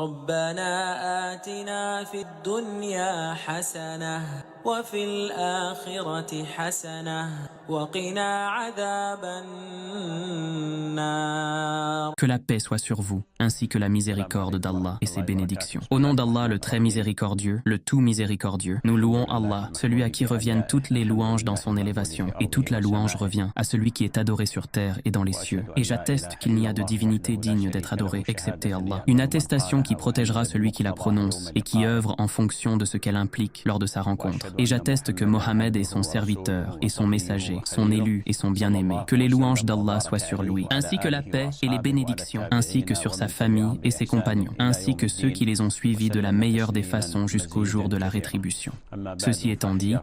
ربنا آتنا في الدنيا حسنة وفي الآخرة حسنة وقنا عذاب النار. Que la paix soit sur vous, ainsi que la miséricorde d'Allah et ses bénédictions. Au nom d'Allah, le très miséricordieux, le tout miséricordieux, nous louons Allah, celui à qui reviennent toutes les louanges dans son élévation, et toute la louange revient à celui qui est adoré sur terre et dans les cieux. Et j'atteste qu'il n'y a de divinité digne d'être adorée, excepté Allah. Une attestation qui protégera celui qui la prononce et qui œuvre en fonction de ce qu'elle implique lors de sa rencontre. Et j'atteste que Mohammed est son serviteur et son messager, son élu et son bien-aimé. Que les louanges d'Allah soient sur lui, ainsi que la paix et les bénédictions, ainsi que sur sa famille et ses compagnons, ainsi que ceux qui les ont suivis de la meilleure des façons jusqu'au jour de la rétribution. Ceci étant dit,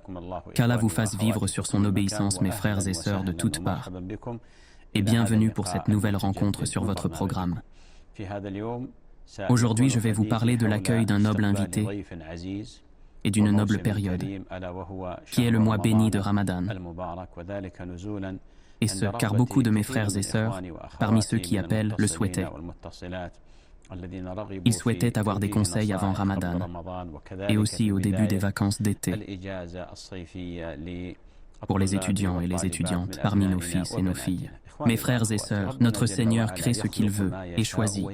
qu'Allah vous fasse vivre sur son obéissance, mes frères et sœurs de toutes parts, et bienvenue pour cette nouvelle rencontre sur votre programme. Aujourd'hui, je vais vous parler de l'accueil d'un noble invité et d'une noble période, qui est le mois béni de Ramadan. Et ce, car beaucoup de mes frères et sœurs, parmi ceux qui appellent, le souhaitaient. Ils souhaitaient avoir des conseils avant Ramadan, et aussi au début des vacances d'été, pour les étudiants et les étudiantes, parmi nos fils et nos filles. Mes frères et sœurs, notre Seigneur crée ce qu'il veut et choisit.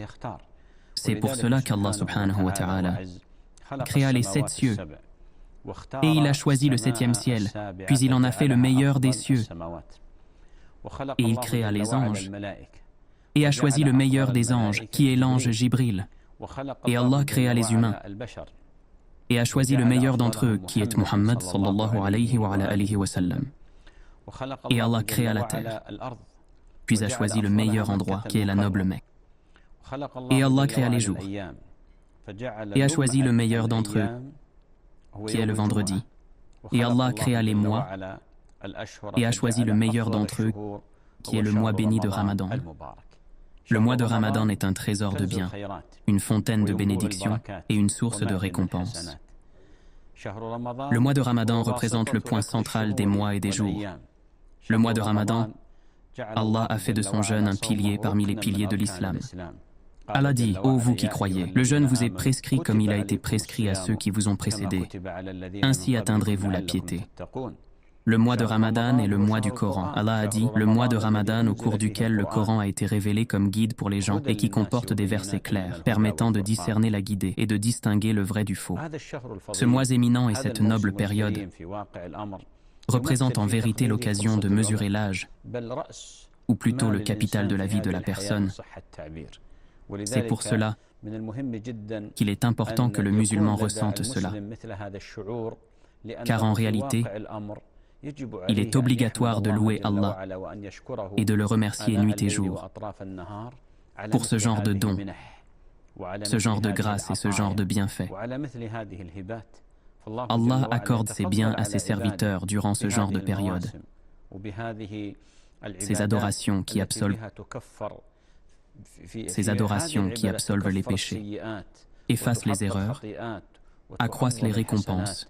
C'est pour cela qu'Allah subhanahu wa ta'ala créa les 7 cieux, et il a choisi le 7e ciel, puis il en a fait le meilleur des cieux. Et il créa les anges, et a choisi le meilleur des anges, qui est l'ange Jibril. Et Allah créa les humains, et a choisi le meilleur d'entre eux, qui est Muhammad sallallahu alayhi wa sallam. Et Allah créa la terre, puis a choisi le meilleur endroit, qui est la noble Mecque. Et Allah créa les jours, et a choisi le meilleur d'entre eux, qui est le vendredi. Et Allah créa les mois, et a choisi le meilleur d'entre eux, qui est le mois béni de Ramadan. Le mois de Ramadan est un trésor de biens, une fontaine de bénédictions et une source de récompense. Le mois de Ramadan représente le point central des mois et des jours. Le mois de Ramadan, Allah a fait de son jeûne un pilier parmi les piliers de l'islam. Allah dit, ô vous qui croyez, le jeûne vous est prescrit comme il a été prescrit à ceux qui vous ont précédés. Ainsi atteindrez-vous la piété. Le mois de Ramadan est le mois du Coran. Allah a dit, le mois de Ramadan au cours duquel le Coran a été révélé comme guide pour les gens et qui comporte des versets clairs, permettant de discerner la guidée et de distinguer le vrai du faux. Ce mois éminent et cette noble période représentent en vérité l'occasion de mesurer l'âge, ou plutôt le capital de la vie de la personne. C'est pour cela qu'il est important que le musulman ressente cela, car en réalité, il est obligatoire de louer Allah et de le remercier nuit et jour pour ce genre de dons, ce genre de grâce et ce genre de bienfaits. Allah accorde ses biens à ses serviteurs durant ce genre de période. Ces adorations qui absolvent les péchés, effacent les erreurs, accroissent les récompenses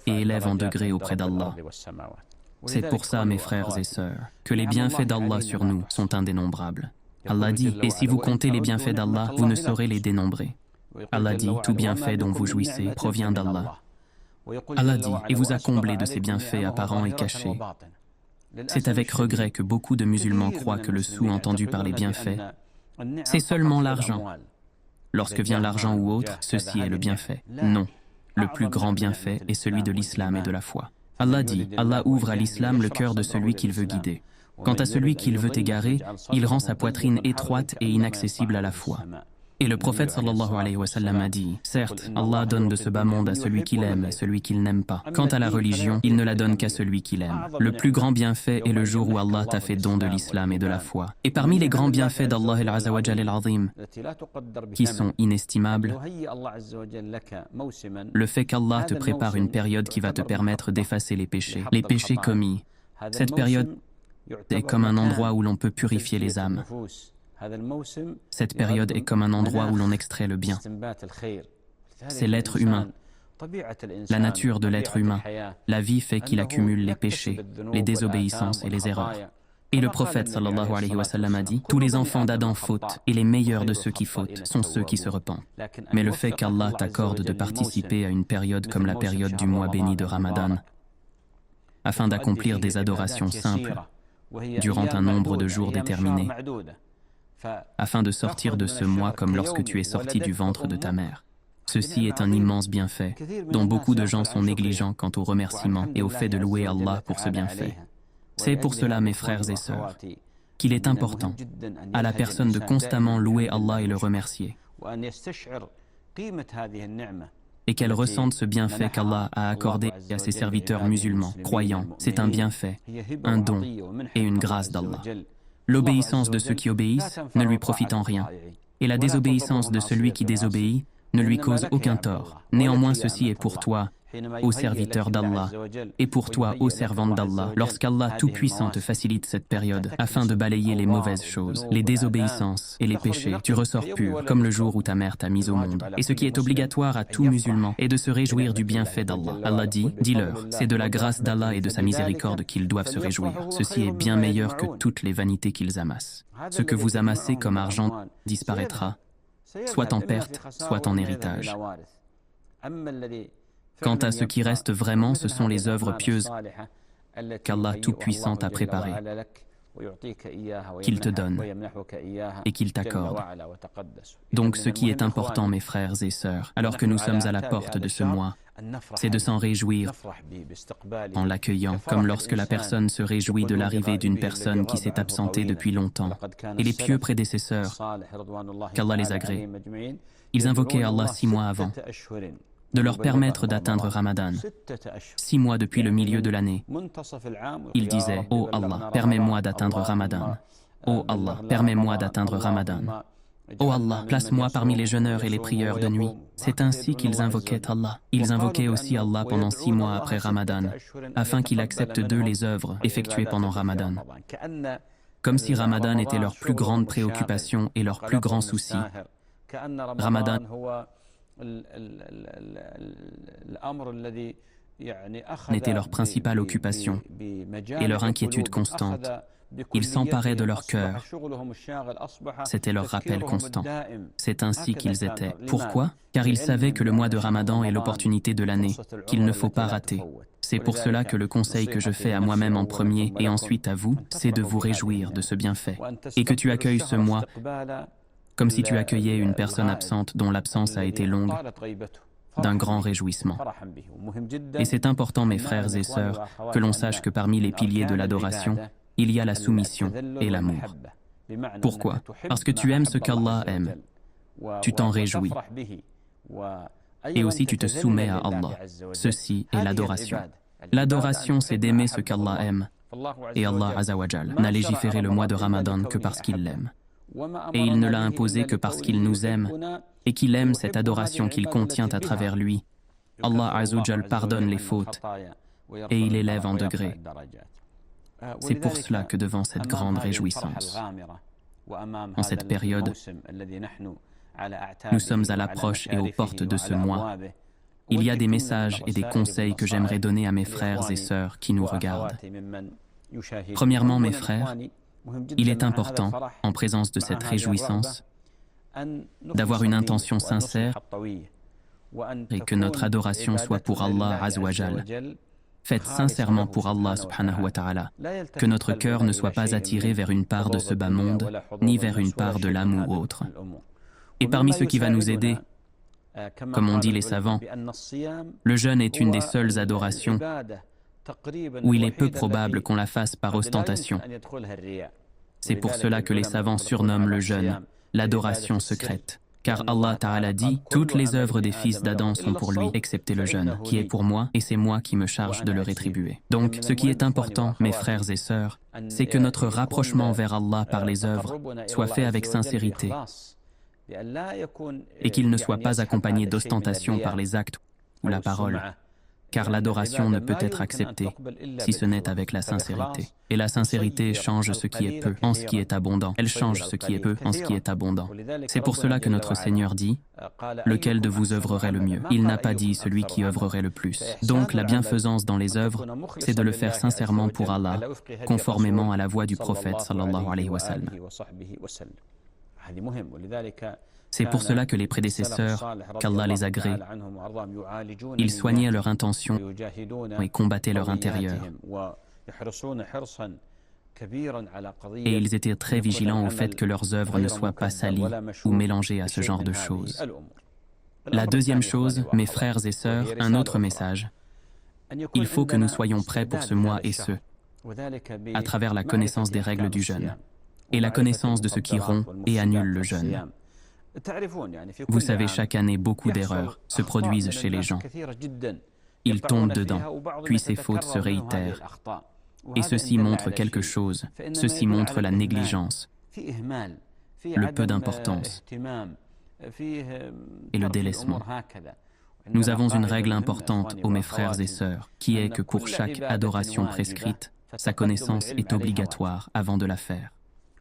et élèvent en degrés auprès d'Allah. C'est pour ça, mes frères et sœurs, que les bienfaits d'Allah sur nous sont indénombrables. Allah dit, et si vous comptez les bienfaits d'Allah, vous ne saurez les dénombrer. Allah dit, tout bienfait dont vous jouissez provient d'Allah. Allah dit, et vous a comblé de ses bienfaits apparents et cachés. C'est avec regret que beaucoup de musulmans croient que le sous-entendu par les bienfaits, c'est seulement l'argent. Lorsque vient l'argent ou autre, ceci est le bienfait. Non. Le plus grand bienfait est celui de l'islam et de la foi. Allah dit, Allah ouvre à l'islam le cœur de celui qu'il veut guider. Quant à celui qu'il veut égarer, il rend sa poitrine étroite et inaccessible à la foi. Et le prophète sallallahu alayhi wa sallam a dit, certes, Allah donne de ce bas monde à celui qu'il aime et celui qu'il n'aime pas. Quant à la religion, il ne la donne qu'à celui qu'il aime. Le plus grand bienfait est le jour où Allah t'a fait don de l'islam et de la foi. Et parmi les grands bienfaits d'Allah al-Azza wa Jal al-Azim, qui sont inestimables, le fait qu'Allah te prépare une période qui va te permettre d'effacer les péchés commis. Cette période est comme un endroit où l'on peut purifier les âmes. Cette période est comme un endroit où l'on extrait le bien. C'est l'être humain. La nature de l'être humain. La vie fait qu'il accumule les péchés, les désobéissances et les erreurs. Et le prophète sallallahu alayhi wa sallam a dit: tous les enfants d'Adam fautent, et les meilleurs de ceux qui fautent sont ceux qui se repentent. Mais le fait qu'Allah t'accorde de participer à une période comme la période du mois béni de Ramadan, afin d'accomplir des adorations simples, durant un nombre de jours déterminés, afin de sortir de ce mois comme lorsque tu es sorti du ventre de ta mère. Ceci est un immense bienfait, dont beaucoup de gens sont négligents quant au remerciement et au fait de louer Allah pour ce bienfait. C'est pour cela, mes frères et sœurs, qu'il est important à la personne de constamment louer Allah et le remercier, et qu'elle ressente ce bienfait qu'Allah a accordé à ses serviteurs musulmans, croyants. C'est un bienfait, un don et une grâce d'Allah. L'obéissance de ceux qui obéissent ne lui profite en rien, et la désobéissance de celui qui désobéit ne lui cause aucun tort. Néanmoins, ceci est pour toi, ô serviteur d'Allah, et pour toi, ô servante d'Allah, lorsqu'Allah Tout-Puissant te facilite cette période, afin de balayer les mauvaises choses, les désobéissances et les péchés, tu ressors pur, comme le jour où ta mère t'a mis au monde. Et ce qui est obligatoire à tout musulman est de se réjouir du bienfait d'Allah. Allah dit: dis-leur, c'est de la grâce d'Allah et de sa miséricorde qu'ils doivent se réjouir. Ceci est bien meilleur que toutes les vanités qu'ils amassent. Ce que vous amassez comme argent disparaîtra, soit en perte, soit en héritage. Quant à ce qui reste vraiment, ce sont les œuvres pieuses qu'Allah Tout-Puissant a préparées, qu'il te donne et qu'il t'accorde. Donc ce qui est important, mes frères et sœurs, alors que nous sommes à la porte de ce mois, c'est de s'en réjouir en l'accueillant, comme lorsque la personne se réjouit de l'arrivée d'une personne qui s'est absentée depuis longtemps. Et les pieux prédécesseurs, qu'Allah les agrée, ils invoquaient Allah 6 mois avant, de leur permettre d'atteindre Ramadan, 6 mois depuis le milieu de l'année. Ils disaient: oh Allah, permets-moi d'atteindre Ramadan. Oh Allah, permets-moi d'atteindre Ramadan. Oh Allah, place-moi parmi les jeûneurs et les prieurs de nuit. C'est ainsi qu'ils invoquaient Allah. Ils invoquaient aussi Allah pendant 6 mois après Ramadan, afin qu'il accepte d'eux les œuvres effectuées pendant Ramadan. Comme si Ramadan était leur plus grande préoccupation et leur plus grand souci. Ramadan n'était leur principale occupation et leur inquiétude constante. Ils s'emparaient de leur cœur. C'était leur rappel constant. C'est ainsi qu'ils étaient. Pourquoi? Car ils savaient que le mois de Ramadan est l'opportunité de l'année, qu'il ne faut pas rater. C'est pour cela que le conseil que je fais à moi-même en premier et ensuite à vous, c'est de vous réjouir de ce bienfait. Et que tu accueilles ce mois comme si tu accueillais une personne absente dont l'absence a été longue, d'un grand réjouissement. Et c'est important, mes frères et sœurs, que l'on sache que parmi les piliers de l'adoration, il y a la soumission et l'amour. Pourquoi? Parce que tu aimes ce qu'Allah aime. Tu t'en réjouis. Et aussi tu te soumets à Allah. Ceci est l'adoration. L'adoration, c'est d'aimer ce qu'Allah aime. Et Allah Azza wa Jal n'a légiféré le mois de Ramadan que parce qu'il l'aime. Et il ne l'a imposé que parce qu'il nous aime et qu'il aime cette adoration qu'il contient à travers lui. Allah Azza wa Jal pardonne les fautes et il élève en degrés. C'est pour cela que devant cette grande réjouissance, en cette période, nous sommes à l'approche et aux portes de ce mois. Il y a des messages et des conseils que j'aimerais donner à mes frères et sœurs qui nous regardent. Premièrement, mes frères, il est important, en présence de cette réjouissance, d'avoir une intention sincère et que notre adoration soit pour Allah Azza wa Jal. Faites sincèrement pour Allah subhanahu wa ta'ala, que notre cœur ne soit pas attiré vers une part de ce bas monde, ni vers une part de l'âme ou autre. Et parmi ce qui va nous aider, comme on dit les savants, le jeûne est une des seules adorations où il est peu probable qu'on la fasse par ostentation. C'est pour cela que les savants surnomment le jeûne l'adoration secrète. Car Allah Ta'ala dit: toutes les œuvres des fils d'Adam sont pour lui, excepté le jeûne, qui est pour moi, et c'est moi qui me charge de le rétribuer. Donc, ce qui est important, mes frères et sœurs, c'est que notre rapprochement vers Allah par les œuvres soit fait avec sincérité, et qu'il ne soit pas accompagné d'ostentation par les actes ou la parole, car l'adoration ne peut être acceptée si ce n'est avec la sincérité. Et la sincérité change ce qui est peu en ce qui est abondant. Elle change ce qui est peu en ce qui est abondant. C'est pour cela que notre Seigneur dit « Lequel de vous œuvrerait le mieux ?» Il n'a pas dit « celui qui œuvrerait le plus ». Donc la bienfaisance dans les œuvres, c'est de le faire sincèrement pour Allah, conformément à la voie du prophète sallallahu alayhi wa sallam. C'est pour cela que les prédécesseurs, qu'Allah les agrée, ils soignaient leur intention et combattaient leur intérieur. Et ils étaient très vigilants au fait que leurs œuvres ne soient pas salies ou mélangées à ce genre de choses. La deuxième chose, mes frères et sœurs, un autre message. Il faut que nous soyons prêts pour ce mois et ce, à travers la connaissance des règles du jeûne et la connaissance de ce qui rompt et annule le jeûne. Vous savez, chaque année, beaucoup d'erreurs se produisent chez les gens. Ils tombent dedans, puis ces fautes se réitèrent. Et ceci montre quelque chose, ceci montre la négligence, le peu d'importance et le délaissement. Nous avons une règle importante, ô mes frères et sœurs, qui est que pour chaque adoration prescrite, sa connaissance est obligatoire avant de la faire.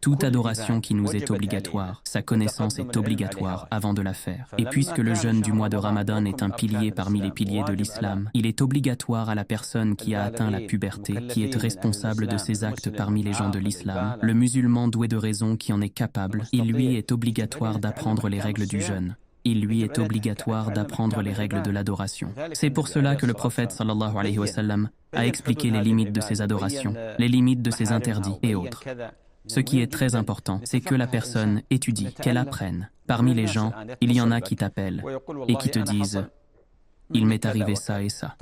Toute adoration qui nous est obligatoire, sa connaissance est obligatoire avant de la faire. Et puisque le jeûne du mois de Ramadan est un pilier parmi les piliers de l'islam, il est obligatoire à la personne qui a atteint la puberté, qui est responsable de ses actes parmi les gens de l'islam, le musulman doué de raison qui en est capable, il lui est obligatoire d'apprendre les règles du jeûne. Il lui est obligatoire d'apprendre les règles de l'adoration. C'est pour cela que le prophète sallallahu alayhi wa sallam a expliqué les limites de ses adorations, les limites de ses interdits et autres. Ce qui est très important, c'est que la personne étudie, qu'elle apprenne. Parmi les gens, il y en a qui t'appellent et qui te disent « Il m'est arrivé ça et ça ».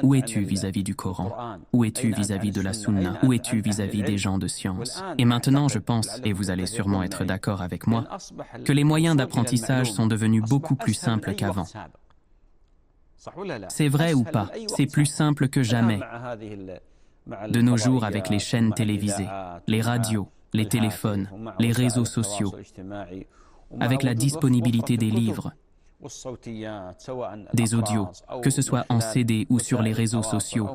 Où es-tu vis-à-vis du Coran? Où es-tu vis-à-vis de la Sunna? Où es-tu vis-à-vis des gens de science? Et maintenant, je pense, et vous allez sûrement être d'accord avec moi, que les moyens d'apprentissage sont devenus beaucoup plus simples qu'avant. C'est vrai ou pas? C'est plus simple que jamais. De nos jours, avec les chaînes télévisées, les radios, les téléphones, les réseaux sociaux, avec la disponibilité des livres, des audios, que ce soit en CD ou sur les réseaux sociaux,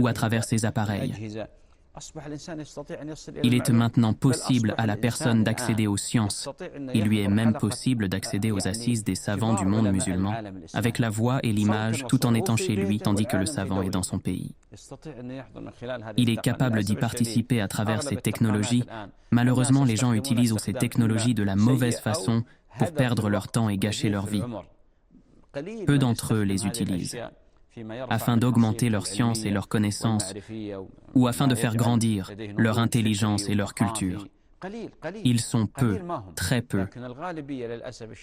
ou à travers ces appareils. Il est maintenant possible à la personne d'accéder aux sciences. Il lui est même possible d'accéder aux assises des savants du monde musulman, avec la voix et l'image, tout en étant chez lui, tandis que le savant est dans son pays. Il est capable d'y participer à travers ces technologies. Malheureusement, les gens utilisent ces technologies de la mauvaise façon pour perdre leur temps et gâcher leur vie. Peu d'entre eux les utilisent afin d'augmenter leur science et leur connaissance, ou afin de faire grandir leur intelligence et leur culture. Ils sont peu, très peu,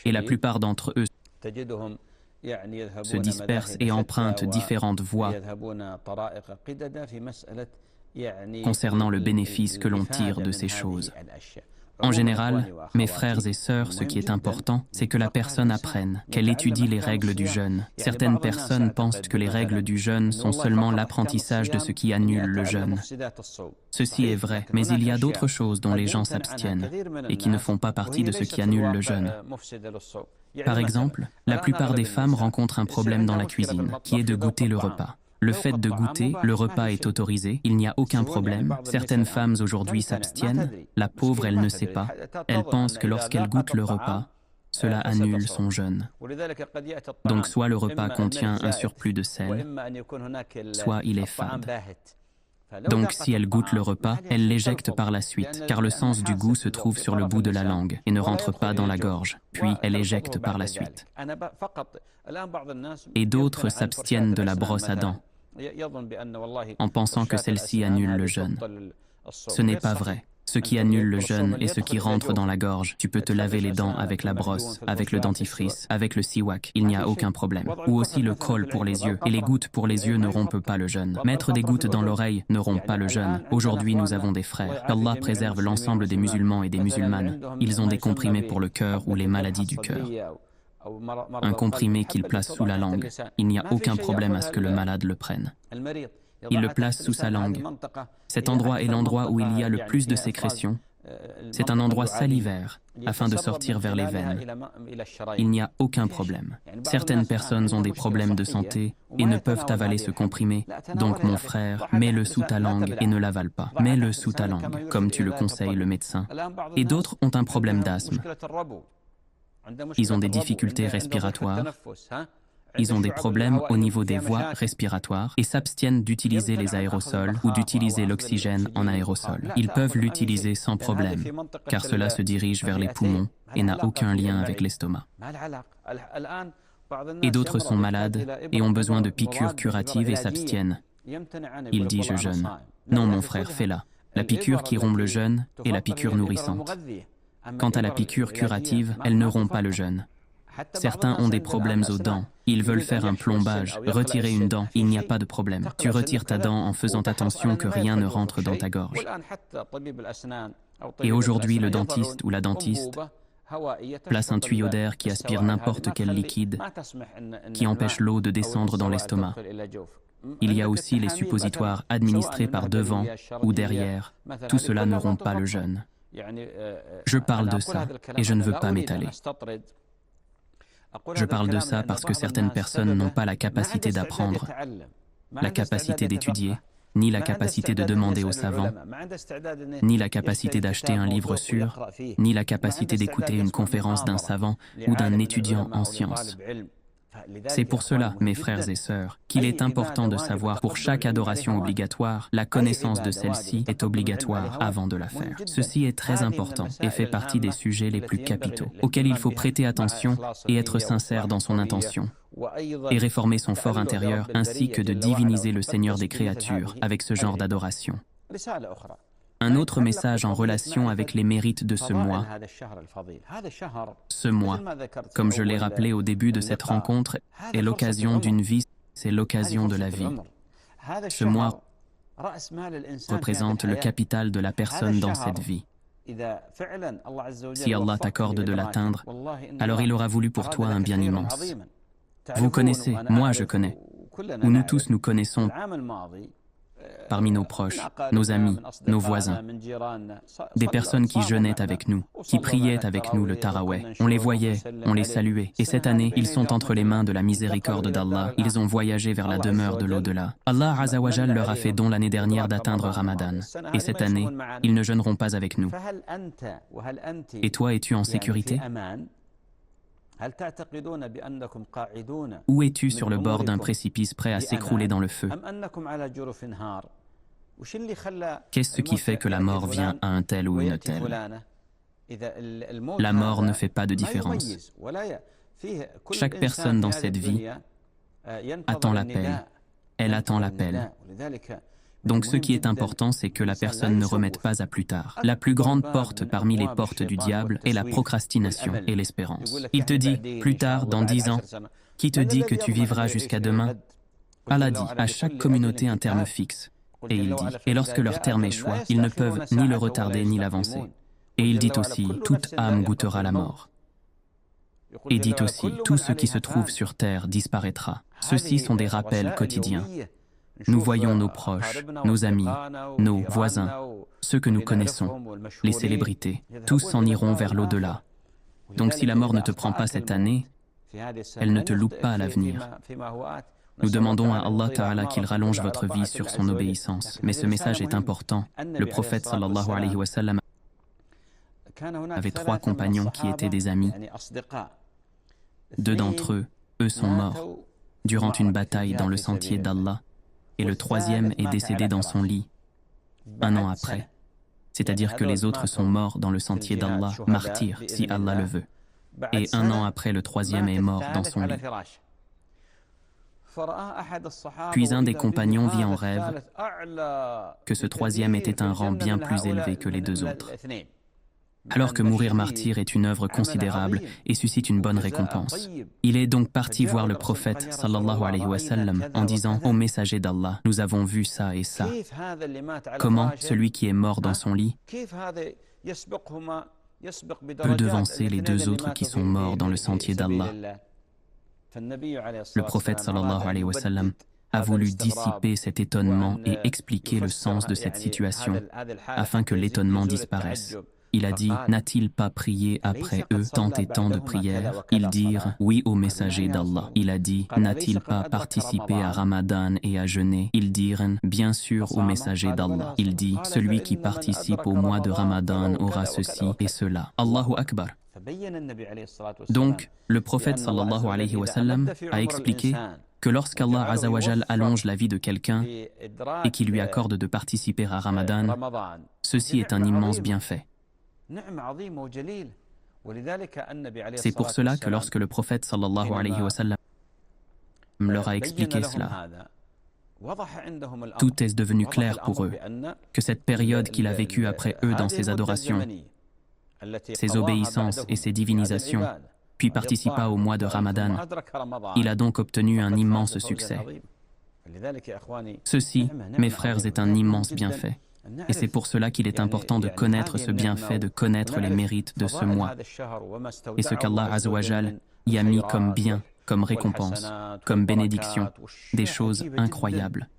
et la plupart d'entre eux se dispersent et empruntent différentes voies concernant le bénéfice que l'on tire de ces choses. En général, mes frères et sœurs, ce qui est important, c'est que la personne apprenne, qu'elle étudie les règles du jeûne. Certaines personnes pensent que les règles du jeûne sont seulement l'apprentissage de ce qui annule le jeûne. Ceci est vrai, mais il y a d'autres choses dont les gens s'abstiennent et qui ne font pas partie de ce qui annule le jeûne. Par exemple, la plupart des femmes rencontrent un problème dans la cuisine, qui est de goûter le repas. Le fait de goûter, le repas est autorisé, il n'y a aucun problème. Certaines femmes aujourd'hui s'abstiennent, la pauvre elle ne sait pas. Elle pense que lorsqu'elle goûte le repas, cela annule son jeûne. Donc soit le repas contient un surplus de sel, soit il est fade. Donc si elle goûte le repas, elle l'éjecte par la suite, car le sens du goût se trouve sur le bout de la langue et ne rentre pas dans la gorge, puis elle éjecte par la suite. Et d'autres s'abstiennent de la brosse à dents, en pensant que celle-ci annule le jeûne. Ce n'est pas vrai. Ce qui annule le jeûne est ce qui rentre dans la gorge. Tu peux te laver les dents avec la brosse, avec le dentifrice, avec le siwak, il n'y a aucun problème. Ou aussi le khol pour les yeux, et les gouttes pour les yeux ne rompent pas le jeûne. Mettre des gouttes dans l'oreille ne rompt pas le jeûne. Aujourd'hui, nous avons des frères. Qu'Allah préserve l'ensemble des musulmans et des musulmanes. Ils ont des comprimés pour le cœur ou les maladies du cœur. Un comprimé qu'il place sous la langue, il n'y a aucun problème à ce que le malade le prenne. Il le place sous sa langue. Cet endroit est l'endroit où il y a le plus de sécrétions, C'est un endroit salivaire afin de sortir vers les veines. Il n'y a aucun problème. Certaines personnes ont des problèmes de santé et ne peuvent avaler ce comprimé. Donc mon frère, mets-le sous ta langue et ne l'avale pas. Mets-le sous ta langue, comme tu le conseilles le médecin. Et d'autres ont un problème d'asthme. Ils ont des difficultés respiratoires. Ils ont des problèmes au niveau des voies respiratoires et s'abstiennent d'utiliser les aérosols ou d'utiliser l'oxygène en aérosol. Ils peuvent l'utiliser sans problème, car cela se dirige vers les poumons et n'a aucun lien avec l'estomac. Et d'autres sont malades et ont besoin de piqûres curatives et s'abstiennent. Il dit « je jeûne ». Non mon frère, fais-la. La piqûre qui rompt le jeûne est la piqûre nourrissante. Quant à la piqûre curative, elle ne rompt pas le jeûne. Certains ont des problèmes aux dents. Ils veulent faire un plombage, retirer une dent. Il n'y a pas de problème. Tu retires ta dent en faisant attention que rien ne rentre dans ta gorge. Et aujourd'hui, le dentiste ou la dentiste place un tuyau d'air qui aspire n'importe quel liquide, qui empêche l'eau de descendre dans l'estomac. Il y a aussi les suppositoires administrés par devant ou derrière. Tout cela ne rompt pas le jeûne. Je parle de ça et je ne veux pas m'étaler. Je parle de ça parce que certaines personnes n'ont pas la capacité d'apprendre, la capacité d'étudier, ni la capacité de demander aux savants, ni la capacité d'acheter un livre sûr, ni la capacité d'écouter une conférence d'un savant ou d'un étudiant en sciences. C'est pour cela, mes frères et sœurs, qu'il est important de savoir pour chaque adoration obligatoire, la connaissance de celle-ci est obligatoire avant de la faire. Ceci est très important et fait partie des sujets les plus capitaux, auxquels il faut prêter attention et être sincère dans son intention, et réformer son fort intérieur, ainsi que de diviniser le Seigneur des créatures avec ce genre d'adoration. Un autre message en relation avec les mérites de ce mois. Ce mois, comme je l'ai rappelé au début de cette rencontre, est l'occasion d'une vie, c'est l'occasion de la vie. Ce mois représente le capital de la personne dans cette vie. Si Allah t'accorde de l'atteindre, alors il aura voulu pour toi un bien immense. Vous connaissez, moi je connais, ou nous tous nous connaissons, parmi nos proches, nos amis, nos voisins, des personnes qui jeûnaient avec nous, qui priaient avec nous le taraweh. On les voyait, on les saluait. Et cette année, ils sont entre les mains de la miséricorde d'Allah. Ils ont voyagé vers la demeure de l'au-delà. Allah Azza wa Jal leur a fait don l'année dernière d'atteindre Ramadan. Et cette année, ils ne jeûneront pas avec nous. Et toi, es-tu en sécurité ? Ou es-tu sur le bord d'un précipice prêt à s'écrouler dans le feu ? Qu'est-ce qui fait que la mort vient à un tel ou une telle ? La mort ne fait pas de différence. Chaque personne dans cette vie attend l'appel. Elle attend l'appel. Donc ce qui est important, c'est que la personne ne remette pas à plus tard. La plus grande porte parmi les portes du diable est la procrastination et l'espérance. Il te dit, plus tard, dans 10 ans, qui te dit que tu vivras jusqu'à demain ? Allah dit à chaque communauté un terme fixe. Et il dit, et lorsque leur terme échoue, ils ne peuvent ni le retarder ni l'avancer. Et il dit aussi, toute âme goûtera la mort. Et dit aussi, tout ce qui se trouve sur terre disparaîtra. Ceux-ci sont des rappels quotidiens. Nous voyons nos proches, nos amis, nos voisins, ceux que nous connaissons, les célébrités, tous s'en iront vers l'au-delà. Donc si la mort ne te prend pas cette année, elle ne te loupe pas à l'avenir. Nous demandons à Allah Ta'ala qu'il rallonge votre vie sur son obéissance. Mais ce message est important. Le prophète sallallahu alayhi wa sallam avait 3 compagnons qui étaient des amis. 2 d'entre eux sont morts durant une bataille dans le sentier d'Allah. Et le 3e est décédé dans son lit 1 an après. C'est-à-dire que les autres sont morts dans le sentier d'Allah, martyrs, si Allah le veut. Et 1 an après, le 3e est mort dans son lit. Puis un des compagnons vit en rêve que ce 3e était un rang bien plus élevé que les 2 autres. Alors que mourir martyr est une œuvre considérable et suscite une bonne récompense. Il est donc parti voir le prophète sallallahu alayhi wa sallam en disant « Ô messager d'Allah, nous avons vu ça et ça. Comment celui qui est mort dans son lit peut devancer les 2 autres qui sont morts dans le sentier d'Allah ?» Le prophète sallallahu alayhi wa sallam a voulu dissiper cet étonnement et expliquer le sens de cette situation, afin que l'étonnement disparaisse. Il a dit, n'a-t-il pas prié après eux tant et tant de prières? Ils dirent, oui au messager d'Allah. Il a dit, n'a-t-il pas participé à Ramadan et à jeûner? Ils dirent, bien sûr au messager d'Allah. Il dit, celui qui participe au mois de Ramadan aura ceci et cela. Allahu Akbar. Donc, le prophète sallallahu alayhi wa sallam a expliqué que lorsqu'Allah Azzawajal allonge la vie de quelqu'un et qu'il lui accorde de participer à Ramadan, ceci est un immense bienfait. C'est pour cela que lorsque le prophète sallallahu alayhi wa sallam leur a expliqué cela, tout est devenu clair pour eux, que cette période qu'il a vécue après eux dans ses adorations, ses obéissances et ses divinisations, puis participa au mois de Ramadan, il a donc obtenu un immense succès. Ceci, mes frères, est un immense bienfait. Et c'est pour cela qu'il est important de connaître ce bienfait, de connaître les mérites de ce mois. Et ce qu'Allah Azzawajal y a mis comme bien, comme récompense, comme bénédiction, des choses incroyables.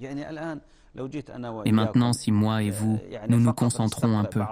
Et maintenant, si moi et vous, nous nous concentrons un peu,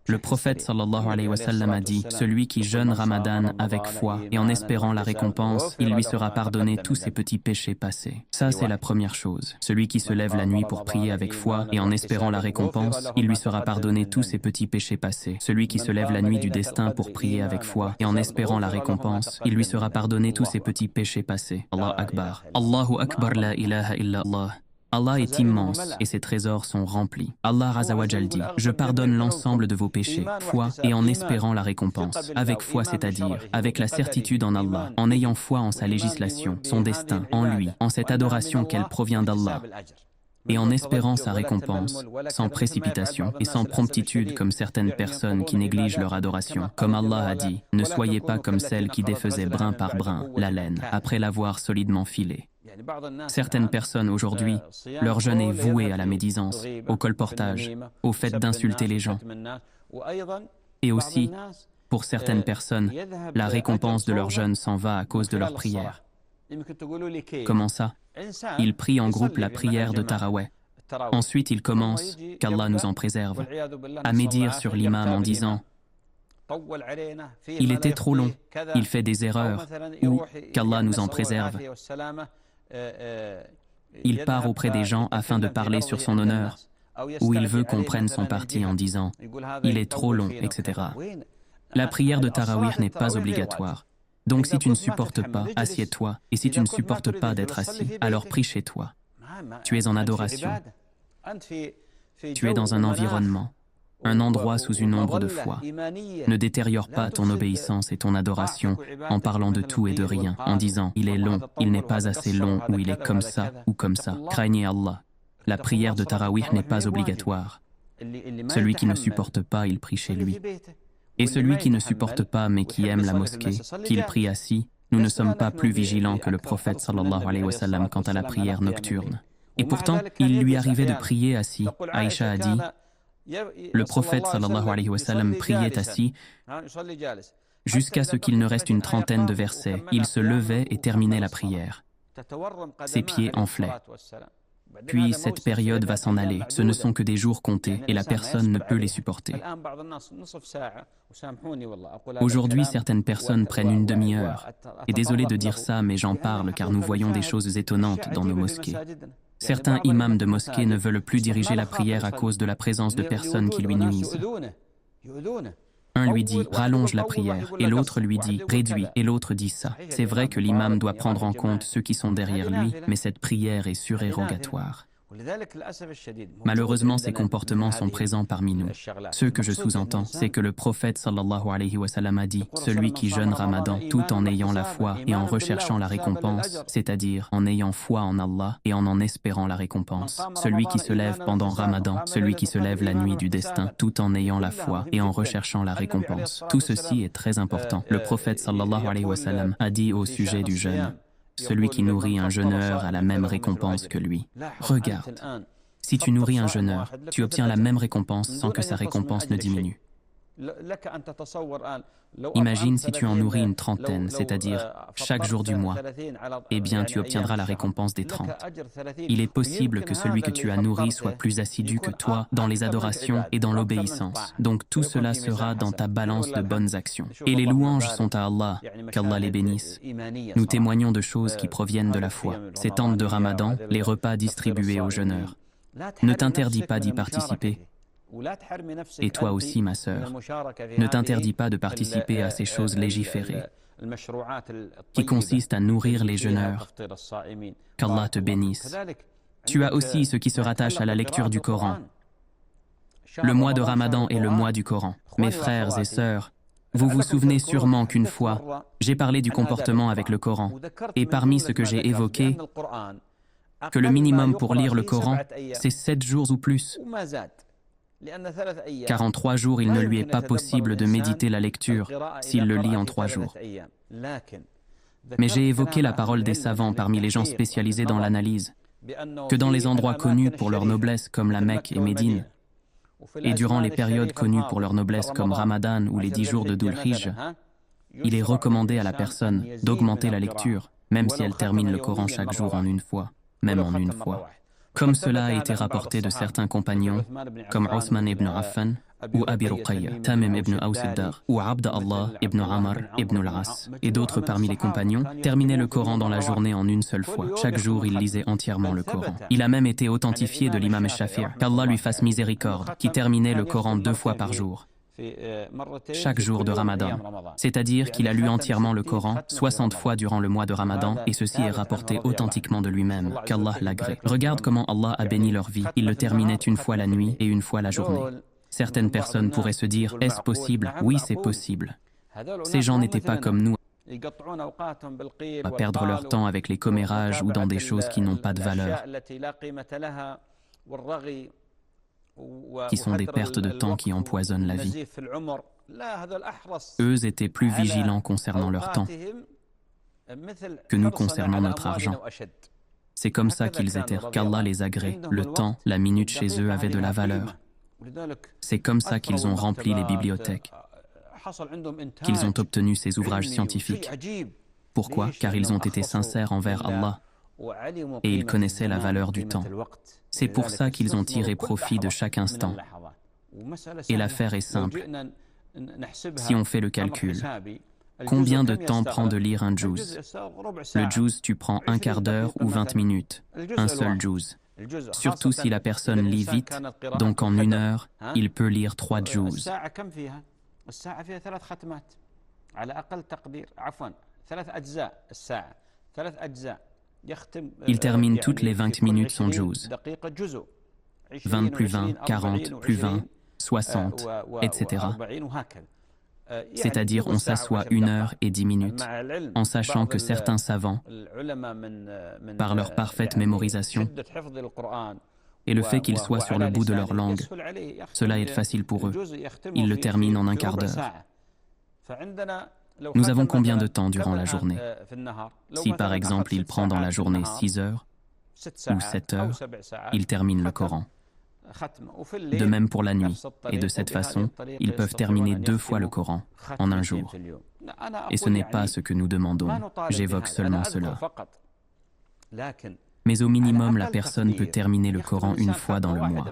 le prophète sallallahu alayhi wa sallam a dit, celui qui jeûne Ramadan avec foi et en espérant la récompense, il lui sera pardonné tous ses petits péchés passés. Ça, c'est la première chose. Celui qui se lève la nuit pour prier avec foi et en espérant la récompense, il lui sera pardonné tous ses petits péchés passés. Celui qui se lève la nuit du destin pour prier avec foi et en espérant la récompense, il lui sera pardonné tous ses petits péchés passés. Allah Akbar. Allahu Akbar, la ilaha illa Allah. Allah est immense et ses trésors sont remplis. Allah Azzawajal dit, je pardonne l'ensemble de vos péchés, foi et en espérant la récompense. Avec foi, c'est-à-dire avec la certitude en Allah, en ayant foi en sa législation, son destin, en lui, en cette adoration qu'elle provient d'Allah, et en espérant sa récompense, sans précipitation et sans promptitude comme certaines personnes qui négligent leur adoration. Comme Allah a dit, ne soyez pas comme celles qui défaisaient brin par brin la laine, après l'avoir solidement filée. Certaines personnes aujourd'hui, leur jeûne est voué à la médisance, au colportage, au fait d'insulter les gens. Et aussi, pour certaines personnes, la récompense de leur jeûne s'en va à cause de leur prière. Comment ça? Ils prient en groupe la prière de Taraweh. Ensuite, ils commencent, qu'Allah nous en préserve, à médire sur l'imam en disant « Il était trop long, il fait des erreurs » ou « Qu'Allah nous en préserve ». Il part auprès des gens afin de parler sur son honneur, ou il veut qu'on prenne son parti en disant « Il est trop long », etc. La prière de Tarawih n'est pas obligatoire. Donc si tu ne supportes pas, assieds-toi. Et si tu ne supportes pas d'être assis, alors prie chez toi. Tu es en adoration. Tu es dans un environnement, un endroit sous une ombre de foi. Ne détériore pas ton obéissance et ton adoration en parlant de tout et de rien, en disant « il est long, il n'est pas assez long » ou « il est comme ça » ou « comme ça ». Craignez Allah. La prière de Tarawih n'est pas obligatoire. Celui qui ne supporte pas, il prie chez lui. Et celui qui ne supporte pas mais qui aime la mosquée, qu'il prie assis, nous ne sommes pas plus vigilants que le prophète sallallahu alayhi wa sallam quant à la prière nocturne. Et pourtant, il lui arrivait de prier assis. Aïcha a dit, le prophète sallallahu alayhi wa sallam priait assis jusqu'à ce qu'il ne reste une trentaine de versets. Il se levait et terminait la prière. Ses pieds enflaient. Puis cette période va s'en aller. Ce ne sont que des jours comptés et la personne ne peut les supporter. Aujourd'hui, certaines personnes prennent une demi-heure. Et désolé de dire ça, mais j'en parle car nous voyons des choses étonnantes dans nos mosquées. Certains imams de mosquées ne veulent plus diriger la prière à cause de la présence de personnes qui lui nuisent. Un lui dit « rallonge la prière » et l'autre lui dit « réduis » et l'autre dit ça. C'est vrai que l'imam doit prendre en compte ceux qui sont derrière lui, mais cette prière est surérogatoire. Malheureusement, ces comportements sont présents parmi nous. Ce que je sous-entends, c'est que le prophète sallallahu alayhi wa sallam a dit « Celui qui jeûne Ramadan tout en ayant la foi et en recherchant la récompense, c'est-à-dire en ayant foi en Allah et en espérant la récompense. Celui qui se lève pendant Ramadan, celui qui se lève la nuit du destin tout en ayant la foi et en recherchant la récompense. » Tout ceci est très important. Le prophète sallallahu alayhi wa sallam a dit au sujet du jeûne, celui qui nourrit un jeûneur a la même récompense que lui. Regarde, si tu nourris un jeûneur, tu obtiens la même récompense sans que sa récompense ne diminue. Imagine si tu en nourris une trentaine, c'est-à-dire chaque jour du mois, eh bien tu obtiendras la récompense des 30. Il est possible que celui que tu as nourri soit plus assidu que toi dans les adorations et dans l'obéissance. Donc tout cela sera dans ta balance de bonnes actions. Et les louanges sont à Allah, qu'Allah les bénisse. Nous témoignons de choses qui proviennent de la foi. Ces tentes de Ramadan, les repas distribués aux jeûneurs. Ne t'interdis pas d'y participer. Et toi aussi, ma sœur, ne t'interdis pas de participer à ces choses légiférées qui consistent à nourrir les jeûneurs. Qu'Allah te bénisse. Tu as aussi ce qui se rattache à la lecture du Coran. Le mois de Ramadan est le mois du Coran. Mes frères et sœurs, vous vous souvenez sûrement qu'une fois, j'ai parlé du comportement avec le Coran. Et parmi ce que j'ai évoqué, que le minimum pour lire le Coran, c'est 7 jours ou plus. Car en 3 jours, il ne lui est pas possible de méditer la lecture s'il le lit en 3 jours. Mais j'ai évoqué la parole des savants parmi les gens spécialisés dans l'analyse, que dans les endroits connus pour leur noblesse comme la Mecque et Médine, et durant les périodes connues pour leur noblesse comme Ramadan ou les 10 jours de Dhul Hijjah, il est recommandé à la personne d'augmenter la lecture, même si elle termine le Coran chaque jour en une fois, même en une fois. Comme cela a été rapporté de certains compagnons, comme Othman ibn Affan, ou Abi Ruqayya, Tamim ibn Aus-Dar, ou Abdallah ibn Amr ibn al-As, et d'autres parmi les compagnons, terminaient le Coran dans la journée en une seule fois. Chaque jour, il lisait entièrement le Coran. Il a même été authentifié de l'imam Shafi', qu'Allah lui fasse miséricorde, qui terminait le Coran 2 fois par jour. Chaque jour de Ramadan, c'est-à-dire qu'il a lu entièrement le Coran 60 fois durant le mois de Ramadan, et ceci est rapporté authentiquement de lui-même, qu'Allah l'agrée. Regarde comment Allah a béni leur vie. Il le terminait une fois la nuit et une fois la journée. Certaines personnes pourraient se dire, est-ce possible? Oui, c'est possible. Ces gens n'étaient pas comme nous, à perdre leur temps avec les commérages ou dans des choses qui n'ont pas de valeur, qui sont des pertes de temps qui empoisonnent la vie. Eux étaient plus vigilants concernant leur temps que nous concernant notre argent. C'est comme ça qu'ils étaient, qu'Allah les agrée. Le temps, la minute chez eux avait de la valeur. C'est comme ça qu'ils ont rempli les bibliothèques, qu'ils ont obtenu ces ouvrages scientifiques. Pourquoi? Car ils ont été sincères envers Allah et ils connaissaient la valeur du temps. C'est pour ça qu'ils ont tiré profit de chaque instant. Et l'affaire est simple. Si on fait le calcul, combien de temps prend de lire un juz? Le juz, tu prends un quart d'heure ou 20 minutes, un seul juz. Surtout si la personne lit vite, donc en 1 heure, il peut lire 3 juz. Il termine toutes les 20 minutes son juz. 20 plus 20, 40 plus 20, 60, etc. C'est-à-dire on s'assoit 1 heure et 10 minutes, en sachant que certains savants, par leur parfaite mémorisation et le fait qu'ils soient sur le bout de leur langue, cela est facile pour eux. Ils le terminent en un quart d'heure. Nous avons combien de temps durant la journée? Si par exemple il prend dans la journée 6 heures ou 7 heures, il termine le Coran. De même pour la nuit, et de cette façon, ils peuvent terminer 2 fois le Coran en un jour. Et ce n'est pas ce que nous demandons, j'évoque seulement cela. Mais au minimum, la personne peut terminer le Coran 1 fois dans le mois.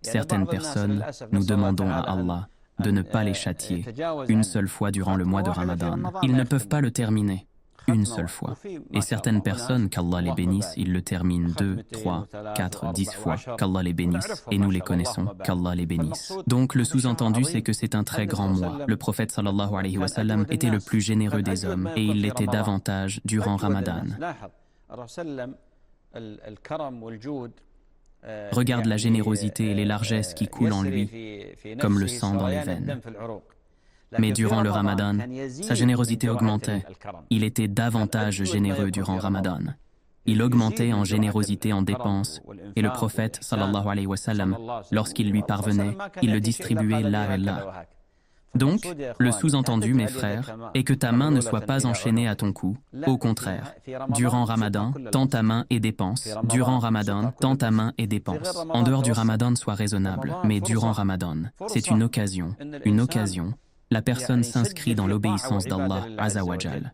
Certaines personnes, nous demandons à Allah de ne pas les châtier 1 seule fois durant le mois de Ramadan. Ils ne peuvent pas le terminer 1 seule fois. Et certaines personnes, qu'Allah les bénisse, ils le terminent 2, 3, 4, 10 fois. Qu'Allah les bénisse. Et nous les connaissons. Qu'Allah les bénisse. Donc le sous-entendu, c'est que c'est un très grand mois. Le prophète sallallahu alayhi wa sallam était le plus généreux des hommes et il l'était davantage durant Ramadan. Regarde la générosité et les largesses qui coulent en lui, comme le sang dans les veines. Mais durant le Ramadan, sa générosité augmentait. Il était davantage généreux durant Ramadan. Il augmentait en générosité en dépenses, et le prophète, sallallahu alayhi wa sallam, lorsqu'il lui parvenait, il le distribuait là et là. Donc, le sous-entendu, mes frères, est que ta main ne soit pas enchaînée à ton cou. Au contraire, durant Ramadan, tends ta main et dépense. Durant Ramadan, tends ta main et dépense. En dehors du Ramadan, sois raisonnable, mais durant Ramadan, c'est une occasion. Une occasion. La personne s'inscrit dans l'obéissance d'Allah Azza wa Jal.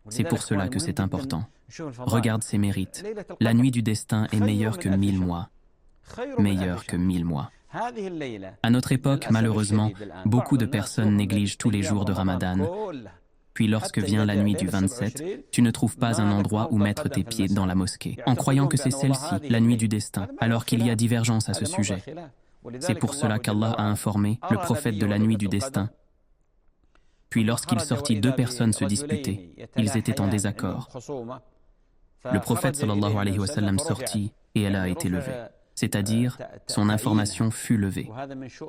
C'est pour cela que c'est important. Regarde ses mérites. La nuit du destin est meilleure que 1000 mois. Meilleure que 1000 mois. À notre époque, malheureusement, beaucoup de personnes négligent tous les jours de Ramadan. Puis lorsque vient la nuit du 27, tu ne trouves pas un endroit où mettre tes pieds dans la mosquée, en croyant que c'est celle-ci, la nuit du destin, alors qu'il y a divergence à ce sujet. C'est pour cela qu'Allah a informé le prophète de la nuit du destin. Puis lorsqu'il sortit, deux personnes se disputaient. Ils étaient en désaccord. Le prophète sallallahu alayhi wa sallam sortit et elle a été levée. C'est-à-dire, son information fut levée.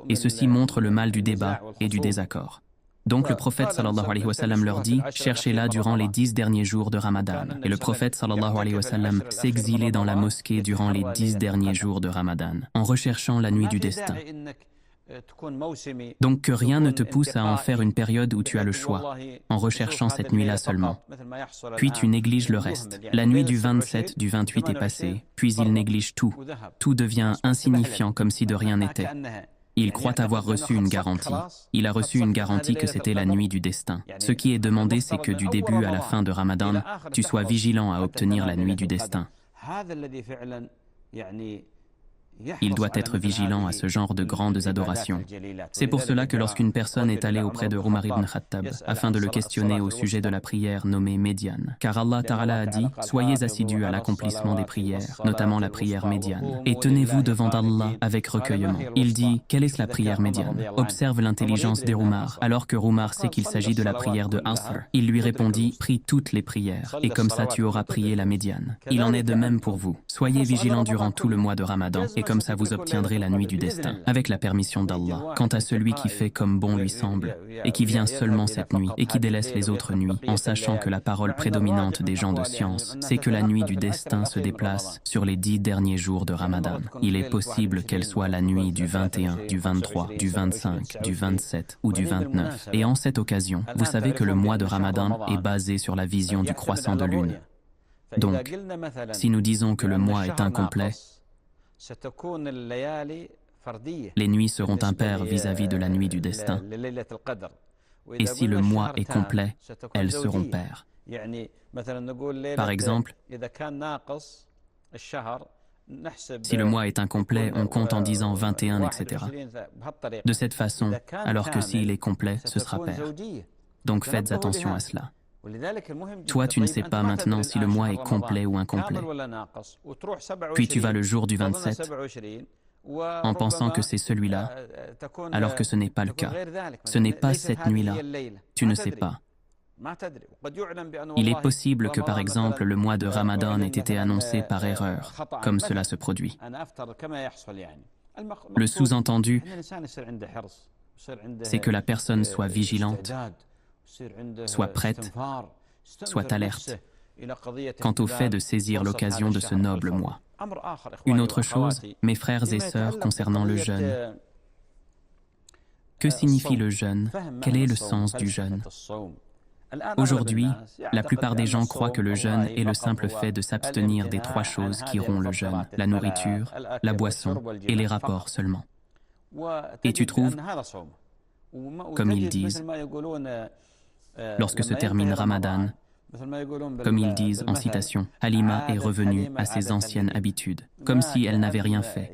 Et ceci montre le mal du débat et du désaccord. Donc le prophète sallallahu alayhi wa sallam leur dit « Cherchez-la durant les 10 derniers jours de Ramadan ». Et le prophète sallallahu alayhi wa sallam s'exilait dans la mosquée durant les 10 derniers jours de Ramadan, en recherchant la nuit du destin. Donc que rien ne te pousse à en faire une période où tu as le choix, en recherchant cette nuit-là seulement. Puis tu négliges le reste. La nuit du 27, du 28 est passée, puis il néglige tout. Tout devient insignifiant comme si de rien n'était. Il croit avoir reçu une garantie. Il a reçu une garantie que c'était la nuit du destin. Ce qui est demandé, c'est que du début à la fin de Ramadan, tu sois vigilant à obtenir la nuit du destin. Il doit être vigilant à ce genre de grandes adorations. C'est pour cela que lorsqu'une personne est allée auprès de Umar ibn Khattab afin de le questionner au sujet de la prière nommée médiane, car Allah Ta'ala a dit « Soyez assidus à l'accomplissement des prières, notamment la prière médiane, et tenez-vous devant Allah avec recueillement. » Il dit « Quelle est la prière médiane ?» Observe l'intelligence des Umar, alors que Umar sait qu'il s'agit de la prière de Asr. Il lui répondit « Prie toutes les prières, et comme ça tu auras prié la médiane. » Il en est de même pour vous. Soyez vigilants durant tout le mois de Ramadan, et comme ça vous obtiendrez la nuit du destin, avec la permission d'Allah. Quant à celui qui fait comme bon lui semble, et qui vient seulement cette nuit, et qui délaisse les autres nuits, en sachant que la parole prédominante des gens de science, c'est que la nuit du destin se déplace sur les 10 derniers jours de Ramadan. Il est possible qu'elle soit la nuit du 21, du 23, du 25, du 27 ou du 29. Et en cette occasion, vous savez que le mois de Ramadan est basé sur la vision du croissant de lune. Donc, si nous disons que le mois est incomplet, les nuits seront impaires vis-à-vis de la nuit du destin. Et si le mois est complet, elles seront paires. Par exemple, si le mois est incomplet, on compte en disant 21, etc. De cette façon, alors que s'il est complet, ce sera pair. Donc faites attention à cela. Toi, tu ne sais pas maintenant si le mois est complet ou incomplet. Puis tu vas le jour du 27 en pensant que c'est celui-là, alors que ce n'est pas le cas. Ce n'est pas cette nuit-là. Tu ne sais pas. Il est possible que, par exemple, le mois de Ramadan ait été annoncé par erreur, comme cela se produit. Le sous-entendu, c'est que la personne soit vigilante, soit prête, soit alerte, quant au fait de saisir l'occasion de ce noble mois. Une autre chose, mes frères et sœurs, concernant le jeûne. Que signifie le jeûne? Quel est le sens du jeûne? Aujourd'hui, la plupart des gens croient que le jeûne est le simple fait de s'abstenir des 3 choses qui rompt le jeûne, la nourriture, la boisson et les rapports seulement. Et tu trouves, comme ils disent, lorsque se termine Ramadan, comme ils disent en citation, Halima est revenue à ses anciennes habitudes, comme si elle n'avait rien fait,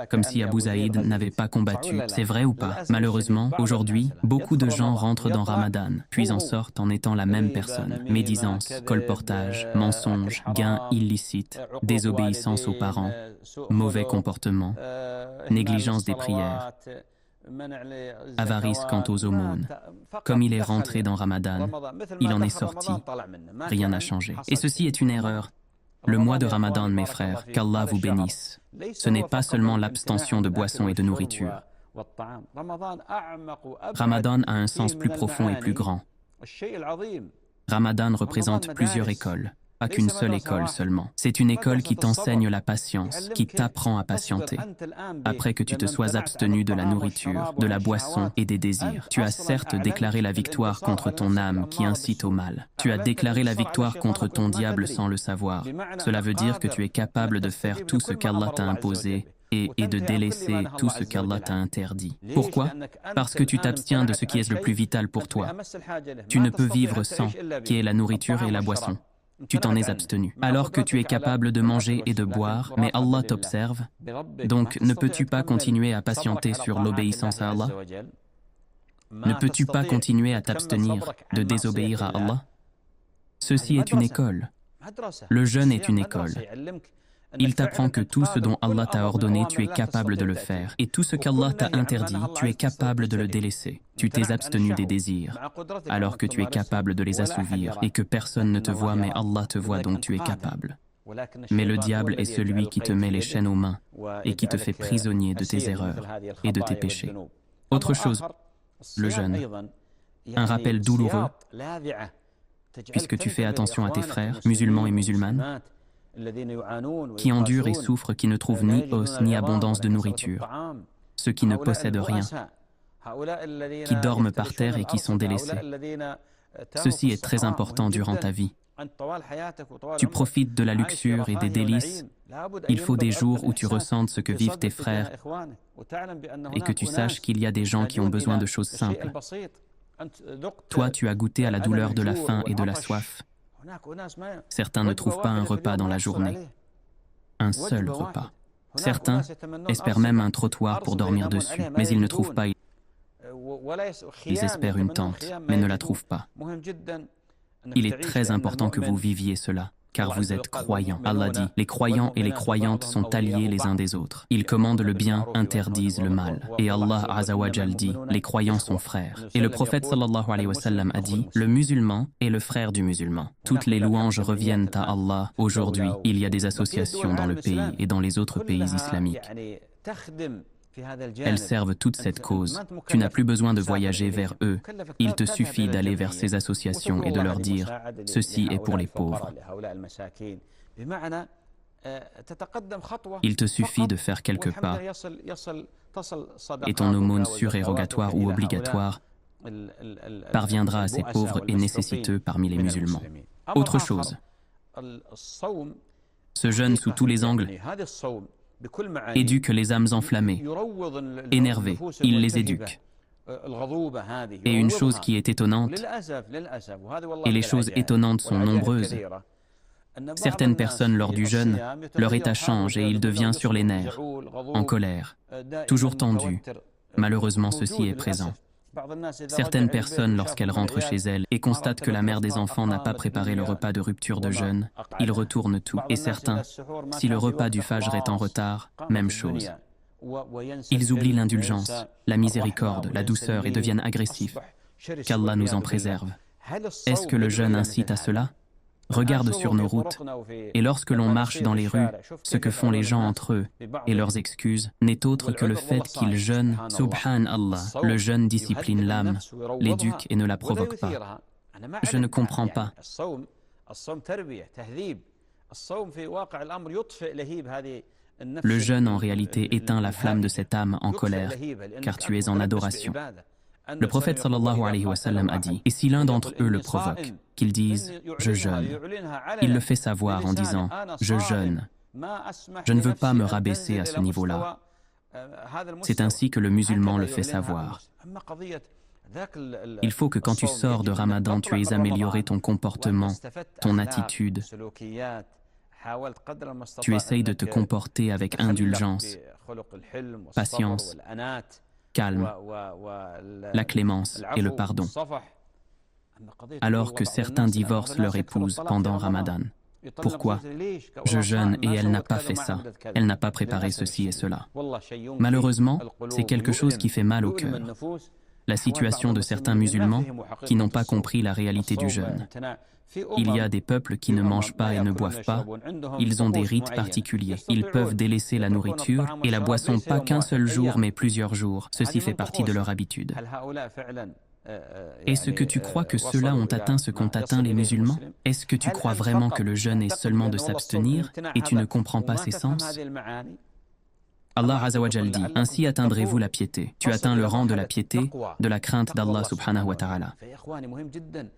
comme si Abu Zaïd n'avait pas combattu. C'est vrai ou pas? Malheureusement, aujourd'hui, beaucoup de gens rentrent dans Ramadan, puis en sortent en étant la même personne. Médisance, colportage, mensonge, gains illicites, désobéissance aux parents, mauvais comportement, négligence des prières, avarice quant aux aumônes. Comme il est rentré dans Ramadan, il en est sorti. Rien n'a changé. Et ceci est une erreur. Le mois de Ramadan, mes frères, qu'Allah vous bénisse, ce n'est pas seulement l'abstention de boissons et de nourriture. Ramadan a un sens plus profond et plus grand. Ramadan représente plusieurs écoles. pas qu'une seule école seulement. C'est une école qui t'enseigne la patience, qui t'apprend à patienter. Après que tu te sois abstenu de la nourriture, de la boisson et des désirs, tu as certes déclaré la victoire contre ton âme qui incite au mal. Tu as déclaré la victoire contre ton diable sans le savoir. Cela veut dire que tu es capable de faire tout ce qu'Allah t'a imposé et de délaisser tout ce qu'Allah t'a interdit. Pourquoi? Parce que tu t'abstiens de ce qui est le plus vital pour toi. Tu ne peux vivre sans, qui est la nourriture et la boisson. Tu t'en es abstenu. Alors que tu es capable de manger et de boire, mais Allah t'observe, donc ne peux-tu pas continuer à patienter sur l'obéissance à Allah? Ne peux-tu pas continuer à t'abstenir de désobéir à Allah? Ceci est une école. Le jeûne est une école. Il t'apprend que tout ce dont Allah t'a ordonné, tu es capable de le faire. Et tout ce qu'Allah t'a interdit, tu es capable de le délaisser. Tu t'es abstenu des désirs, alors que tu es capable de les assouvir et que personne ne te voit, mais Allah te voit, donc tu es capable. Mais le diable est celui qui te met les chaînes aux mains et qui te fait prisonnier de tes erreurs et de tes péchés. Autre chose, le jeûne. Un rappel douloureux, puisque tu fais attention à tes frères, musulmans et musulmanes, qui endurent et souffrent, qui ne trouvent ni os ni abondance de nourriture, ceux qui ne possèdent rien, qui dorment par terre et qui sont délaissés. Ceci est très important durant ta vie. Tu profites de la luxure et des délices. Il faut des jours où tu ressentes ce que vivent tes frères et que tu saches qu'il y a des gens qui ont besoin de choses simples. Toi, tu as goûté à la douleur de la faim et de la soif. Certains ne trouvent pas un repas dans la journée, un seul repas. Certains espèrent même un trottoir pour dormir dessus, mais ils ne trouvent pas. Ils espèrent une tente, mais ne la trouvent pas. Il est très important que vous viviez cela, car vous êtes croyants. Allah dit, les croyants et les croyantes sont alliés les uns des autres. Ils commandent le bien, interdisent le mal. Et Allah Azza wa Jal dit, les croyants sont frères. Et le prophète sallallahu alayhi wa sallam a dit, le musulman est le frère du musulman. Toutes les louanges reviennent à Allah. Aujourd'hui, il y a des associations dans le pays et dans les autres pays islamiques. Elles servent toute cette cause. Tu n'as plus besoin de voyager vers eux. Il te suffit d'aller vers ces associations et de leur dire « Ceci est pour les pauvres ». Il te suffit de faire quelques pas et ton aumône surérogatoire ou obligatoire parviendra à ces pauvres et nécessiteux parmi les musulmans. Autre chose, ce jeûne sous tous les angles éduque les âmes enflammées, énervées, il les éduque. Et une chose qui est étonnante, et les choses étonnantes sont nombreuses, certaines personnes lors du jeûne, leur état change et il devient sur les nerfs, en colère, toujours tendu. Malheureusement, ceci est présent. Certaines personnes, lorsqu'elles rentrent chez elles et constatent que la mère des enfants n'a pas préparé le repas de rupture de jeûne, ils retournent tout. Et certains, si le repas du Fajr est en retard, même chose. Ils oublient l'indulgence, la miséricorde, la douceur et deviennent agressifs. Qu'Allah nous en préserve. Est-ce que le jeûne incite à cela? Regarde sur nos routes, et lorsque l'on marche dans les rues, ce que font les gens entre eux et leurs excuses n'est autre que le fait qu'ils jeûnent. Subhanallah, le jeûne discipline l'âme, l'éduque et ne la provoque pas. Je ne comprends pas. Le jeûne en réalité éteint la flamme de cette âme en colère, car tu es en adoration. Le prophète sallallahu alayhi wa sallam a dit, et si l'un d'entre eux le provoque, qu'ils disent « je jeûne », il le fait savoir en disant « je jeûne ». Je ne veux pas me rabaisser à ce niveau-là. C'est ainsi que le musulman le fait savoir. Il faut que quand tu sors de Ramadan, tu aies amélioré ton comportement, ton attitude. Tu essayes de te comporter avec indulgence, patience, calme, la clémence et le pardon. Alors que certains divorcent leur épouse pendant Ramadan. Pourquoi? Je jeûne et elle n'a pas fait ça. Elle n'a pas préparé ceci et cela. Malheureusement, c'est quelque chose qui fait mal au cœur. La situation de certains musulmans qui n'ont pas compris la réalité du jeûne. Il y a des peuples qui ne mangent pas et ne boivent pas. Ils ont des rites particuliers. Ils peuvent délaisser la nourriture et la boisson pas qu'un seul jour mais plusieurs jours. Ceci fait partie de leur habitude. Est-ce que tu crois que ceux-là ont atteint ce qu'ont atteint les musulmans? Est-ce que tu crois vraiment que le jeûne est seulement de s'abstenir et tu ne comprends pas ses sens? Allah Azza wa Jal dit, ainsi atteindrez-vous la piété. Tu atteins le rang de la piété, de la crainte d'Allah subhanahu wa ta'ala.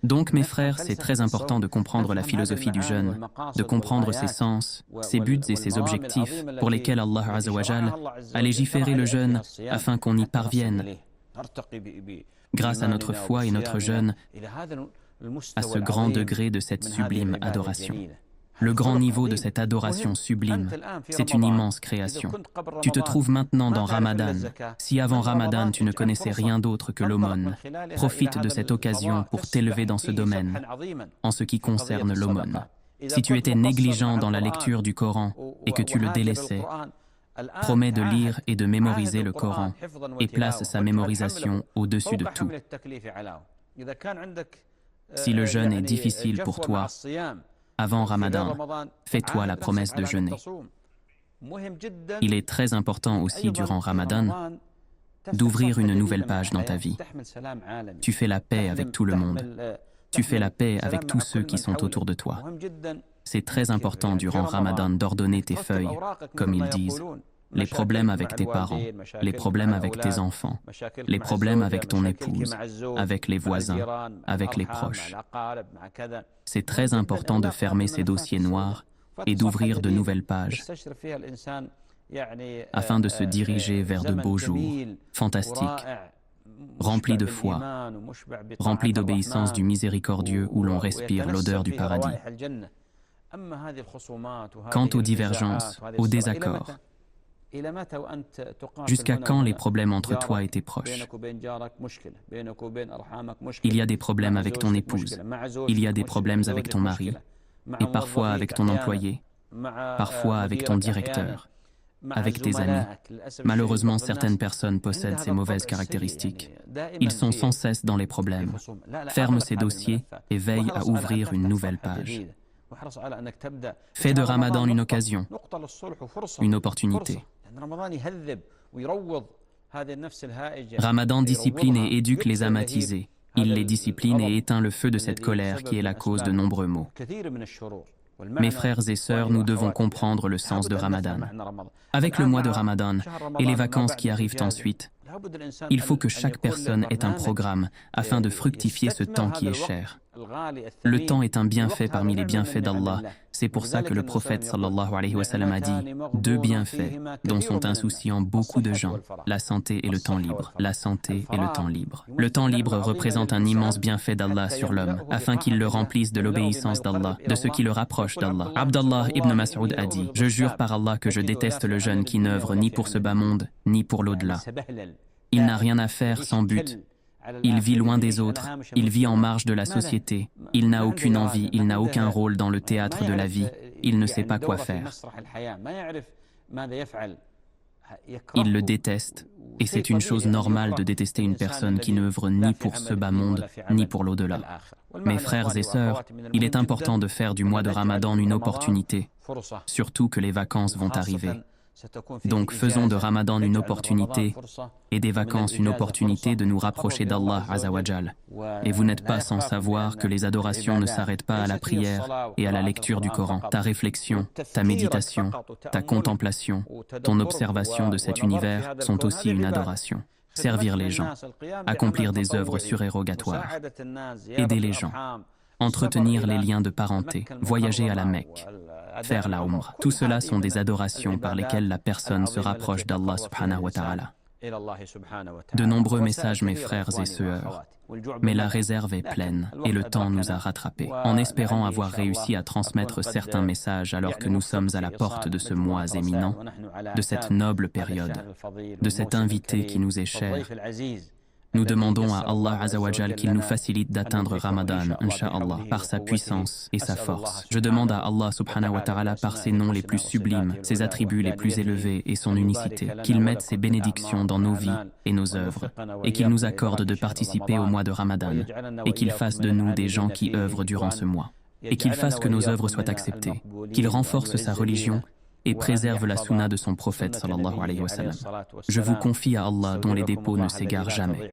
Donc mes frères, c'est très important de comprendre la philosophie du jeûne, de comprendre ses sens, ses buts et ses objectifs pour lesquels Allah Azza wa Jal a légiféré le jeûne afin qu'on y parvienne, grâce à notre foi et notre jeûne, à ce grand degré de cette sublime adoration. Le grand niveau de cette adoration sublime, c'est une immense création. Tu te trouves maintenant dans Ramadan. Si avant Ramadan tu ne connaissais rien d'autre que l'aumône, profite de cette occasion pour t'élever dans ce domaine, en ce qui concerne l'aumône. Si tu étais négligent dans la lecture du Coran et que tu le délaissais, promets de lire et de mémoriser le Coran et place sa mémorisation au-dessus de tout. Si le jeûne est difficile pour toi, avant Ramadan, fais-toi la promesse de jeûner. Il est très important aussi durant Ramadan d'ouvrir une nouvelle page dans ta vie. Tu fais la paix avec tout le monde. Tu fais la paix avec tous ceux qui sont autour de toi. C'est très important durant Ramadan d'ordonner tes feuilles, comme ils disent. Les problèmes avec tes parents, les problèmes avec tes enfants, les problèmes avec ton épouse, avec les voisins, avec les proches. C'est très important de fermer ces dossiers noirs et d'ouvrir de nouvelles pages afin de se diriger vers de beaux jours, fantastiques, remplis de foi, remplis d'obéissance du miséricordieux où l'on respire l'odeur du paradis. Quant aux divergences, aux désaccords, jusqu'à quand les problèmes entre toi et tes proches? Il y a des problèmes avec ton épouse, il y a des problèmes avec ton mari, et parfois avec ton employé, parfois avec ton directeur, avec tes amis. Malheureusement, certaines personnes possèdent ces mauvaises caractéristiques. Ils sont sans cesse dans les problèmes. Ferme ces dossiers et veille à ouvrir une nouvelle page. Fais de Ramadan une occasion, une opportunité. Ramadan discipline et éduque les âmes attisées. Il les discipline et éteint le feu de cette colère qui est la cause de nombreux maux. Mes frères et sœurs, nous devons comprendre le sens de Ramadan. Avec le mois de Ramadan et les vacances qui arrivent ensuite, il faut que chaque personne ait un programme afin de fructifier ce temps qui est cher. Le temps est un bienfait parmi les bienfaits d'Allah. C'est pour ça que le prophète sallallahu alayhi wa sallam a dit « Deux bienfaits dont sont insouciants beaucoup de gens, la santé et le temps libre. La santé et le temps libre. » Le temps libre représente un immense bienfait d'Allah sur l'homme, afin qu'il le remplisse de l'obéissance d'Allah, de ce qui le rapproche d'Allah. Abdallah ibn Mas'ud a dit « Je jure par Allah que je déteste le jeune qui n'œuvre ni pour ce bas monde, ni pour l'au-delà. Il n'a rien à faire sans but. Il vit loin des autres, il vit en marge de la société, il n'a aucune envie, il n'a aucun rôle dans le théâtre de la vie, il ne sait pas quoi faire. Il le déteste, et c'est une chose normale de détester une personne qui n'œuvre ni pour ce bas monde, ni pour l'au-delà. Mes frères et sœurs, il est important de faire du mois de Ramadan une opportunité, surtout que les vacances vont arriver. Donc faisons de Ramadan une opportunité et des vacances une opportunité de nous rapprocher d'Allah Azza wa Jal. Et vous n'êtes pas sans savoir que les adorations ne s'arrêtent pas à la prière et à la lecture du Coran. Ta réflexion, ta méditation, ta contemplation, ton observation de cet univers sont aussi une adoration. Servir les gens, accomplir des œuvres surérogatoires, aider les gens, entretenir les liens de parenté, voyager à la Mecque, faire la Umrah. Tout cela sont des adorations par lesquelles la personne se rapproche d'Allah subhanahu wa ta'ala. De nombreux messages, mes frères et sœurs, mais la réserve est pleine et le temps nous a rattrapés. En espérant avoir réussi à transmettre certains messages alors que nous sommes à la porte de ce mois éminent, de cette noble période, de cet invité qui nous est cher, nous demandons à Allah Azza wa Jal qu'il nous facilite d'atteindre Ramadan, Inch'Allah, par sa puissance et sa force. Je demande à Allah subhanahu wa ta'ala par ses noms les plus sublimes, ses attributs les plus élevés et son unicité, qu'il mette ses bénédictions dans nos vies et nos œuvres, et qu'il nous accorde de participer au mois de Ramadan, et qu'il fasse de nous des gens qui œuvrent durant ce mois, et qu'il fasse que nos œuvres soient acceptées, qu'il renforce sa religion et préserve la sunna de son prophète sallallahu alayhi wa sallam. Je vous confie à Allah dont les dépôts ne s'égarent jamais.